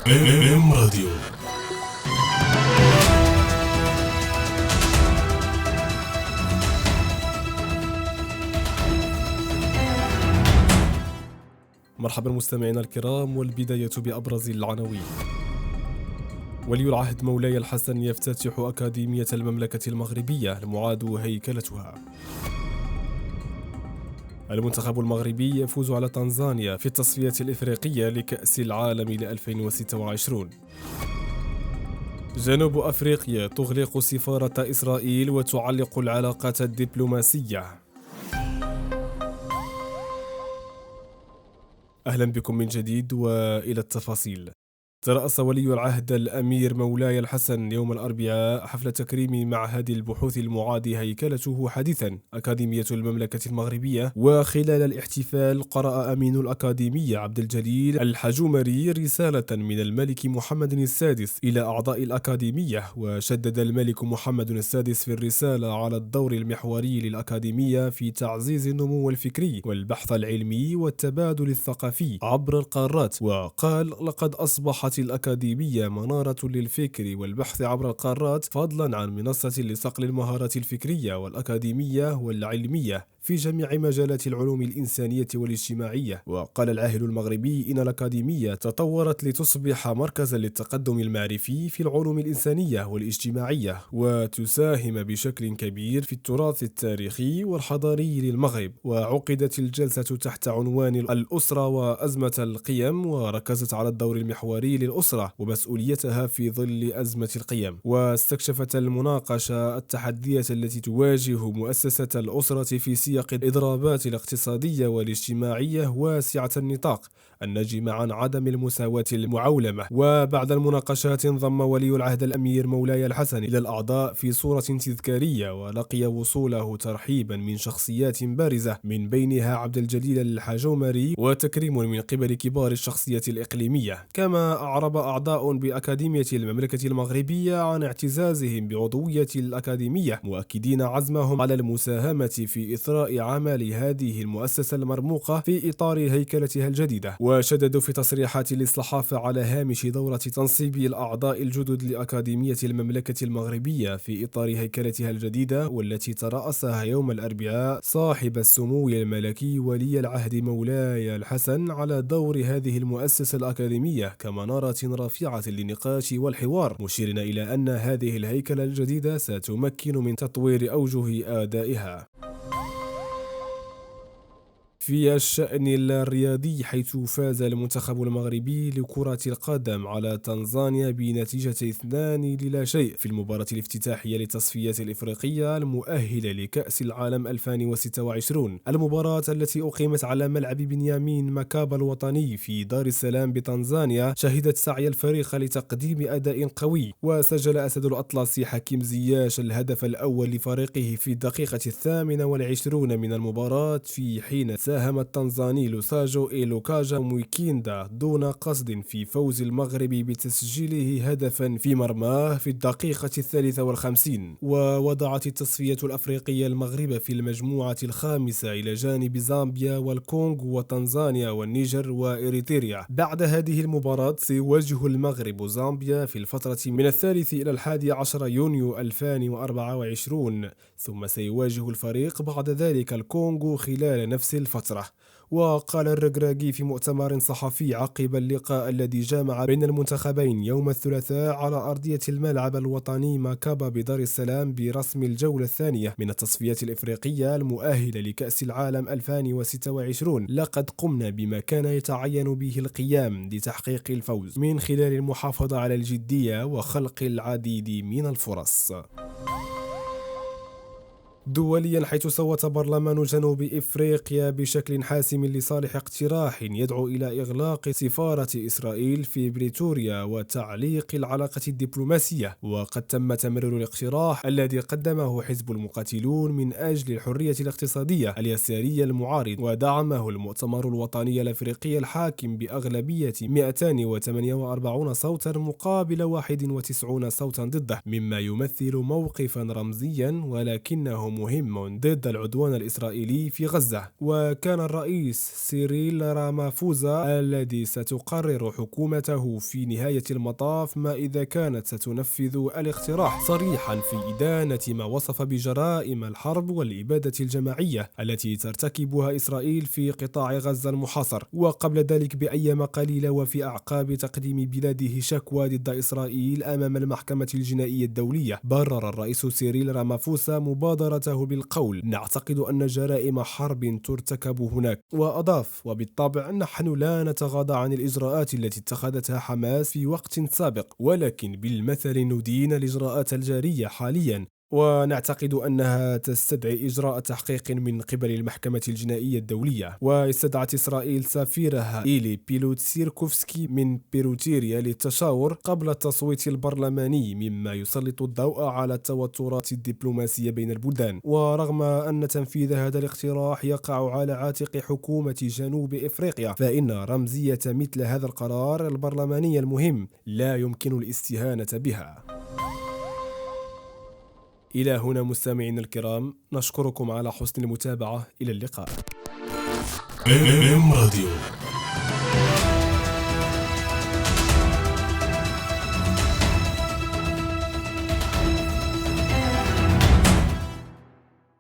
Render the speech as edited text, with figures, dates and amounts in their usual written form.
ام راديو. مرحبا مستمعينا الكرام، والبداية بأبرز العناوين. ولي العهد مولاي الحسن يفتتح أكاديمية المملكة المغربية المعاد هيكلتها. المنتخب المغربي يفوز على تنزانيا في التصفية الإفريقية لكأس العالم ل 2026. جنوب أفريقيا تغلق سفارة إسرائيل وتعلق العلاقات الدبلوماسية. أهلا بكم من جديد وإلى التفاصيل. ترأس ولي العهد الأمير مولاي الحسن يوم الأربعاء حفل تكريم معهد البحوث المعاد هيكلته حديثا أكاديمية المملكة المغربية، وخلال الاحتفال قرأ أمين الأكاديمية عبد الجليل الحجومري رسالة من الملك محمد السادس إلى أعضاء الأكاديمية، وشدد الملك محمد السادس في الرسالة على الدور المحوري للأكاديمية في تعزيز النمو الفكري والبحث العلمي والتبادل الثقافي عبر القارات، وقال: لقد أصبحت الأكاديمية منارة للفكر والبحث عبر القارات، فضلا عن منصة لصقل المهارات الفكرية والأكاديمية والعلمية في جميع مجالات العلوم الإنسانية والاجتماعية. وقال العاهل المغربي إن الأكاديمية تطورت لتصبح مركزا للتقدم المعرفي في العلوم الإنسانية والاجتماعية، وتساهم بشكل كبير في التراث التاريخي والحضاري للمغرب. وعقدت الجلسة تحت عنوان الأسرة وأزمة القيم، وركزت على الدور المحوري للأسرة ومسؤوليتها في ظل أزمة القيم، واستكشفت المناقشة التحديات التي تواجه مؤسسة الأسرة في سياق الإضرابات الاقتصادية والاجتماعية واسعة النطاق الناجمة عن عدم المساواة المعولمة. وبعد المناقشات انضم ولي العهد الأمير مولاي الحسن إلى الأعضاء في صورة تذكارية، ولقي وصوله ترحيبا من شخصيات بارزة من بينها عبد الجليل الحجومري، وتكريم من قبل كبار الشخصيات الإقليمية. كما أعرب أعضاء بأكاديمية المملكة المغربية عن اعتزازهم بعضوية الأكاديمية، مؤكدين عزمهم على المساهمة في إثراء عمل هذه المؤسسة المرموقة في إطار هيكلتها الجديدة. وشددوا في تصريحات للصحافة على هامش دورة تنصيب الأعضاء الجدد لأكاديمية المملكة المغربية في إطار هيكلتها الجديدة، والتي ترأسها يوم الأربعاء صاحب السمو الملكي ولي العهد مولاي الحسن، على دور هذه المؤسسة الأكاديمية كمنارة رافعة للنقاش والحوار، مشيرين إلى أن هذه الهيكلة الجديدة ستمكن من تطوير أوجه أدائها. في الشأن الرياضي، حيث فاز المنتخب المغربي لكرة القدم على تنزانيا بنتيجة 2-0 في المباراة الافتتاحية للتصفيات الإفريقية المؤهلة لكأس العالم 2026. المباراة التي أقيمت على ملعب بنيامين مكابا الوطني في دار السلام بتنزانيا شهدت سعي الفريق لتقديم أداء قوي، وسجل أسد الأطلس حكيم زياش الهدف الأول لفريقه في الدقيقة 28 من المباراة، في حين ساهم التنزاني لوساجو إيلوكاجا مويكيندا دون قصد في فوز المغرب بتسجيله هدفا في مرماه في الدقيقة 53. ووضعت التصفية الأفريقية المغرب في المجموعة الخامسة إلى جانب زامبيا والكونغو وتنزانيا والنيجر وإريتريا. بعد هذه المباراة سيواجه المغرب زامبيا في الفترة من 3 إلى 11 يونيو 2024، ثم سيواجه الفريق بعد ذلك الكونغو خلال نفس الفترة. وقال الركراكي في مؤتمر صحفي عقب اللقاء الذي جمع بين المنتخبين يوم الثلاثاء على أرضية الملعب الوطني ماكابا بدار السلام برسم الجولة الثانية من التصفيات الإفريقية المؤهلة لكأس العالم 2026: لقد قمنا بما كان يتعين به القيام لتحقيق الفوز من خلال المحافظة على الجدية وخلق العديد من الفرص. دوليا، حيث صوت برلمان جنوب إفريقيا بشكل حاسم لصالح اقتراح يدعو إلى إغلاق سفارة إسرائيل في بريتوريا وتعليق العلاقة الدبلوماسية. وقد تم تمرير الاقتراح الذي قدمه حزب المقاتلون من أجل الحرية الاقتصادية اليسارية المعارض، ودعمه المؤتمر الوطني الأفريقي الحاكم بأغلبية 248 صوتا مقابل 91 صوتا ضده، مما يمثل موقفا رمزيا ولكنه مهم ضد العدوان الإسرائيلي في غزة، وكان الرئيس سيريل رامافوزا الذي ستقرر حكومته في نهاية المطاف ما إذا كانت ستنفذ الاقتراح، صريحا في إدانة ما وصف بجرائم الحرب والإبادة الجماعية التي ترتكبها إسرائيل في قطاع غزة المحاصر. وقبل ذلك بأيام قليلة وفي أعقاب تقديم بلاده شكوى ضد إسرائيل أمام المحكمة الجنائية الدولية، برر الرئيس سيريل رامافوسا مبادرته بالقول: نعتقد أن جرائم حرب ترتكب هناك. وأضاف: وبالطبع نحن لا نتغاضى عن الإجراءات التي اتخذتها حماس في وقت سابق، ولكن بالمثل ندين الإجراءات الجارية حاليا، ونعتقد أنها تستدعي إجراء تحقيق من قبل المحكمة الجنائية الدولية. واستدعت إسرائيل سفيرها إيلي بيلوتسيركوفسكي من بيروتيريا للتشاور قبل التصويت البرلماني، مما يسلط الضوء على التوترات الدبلوماسية بين البلدان. ورغم أن تنفيذ هذا الاقتراح يقع على عاتق حكومة جنوب إفريقيا، فإن رمزية مثل هذا القرار البرلماني المهم لا يمكن الاستهانة بها. إلى هنا مستمعينا الكرام، نشكركم على حسن المتابعة. إلى اللقاء. راديو.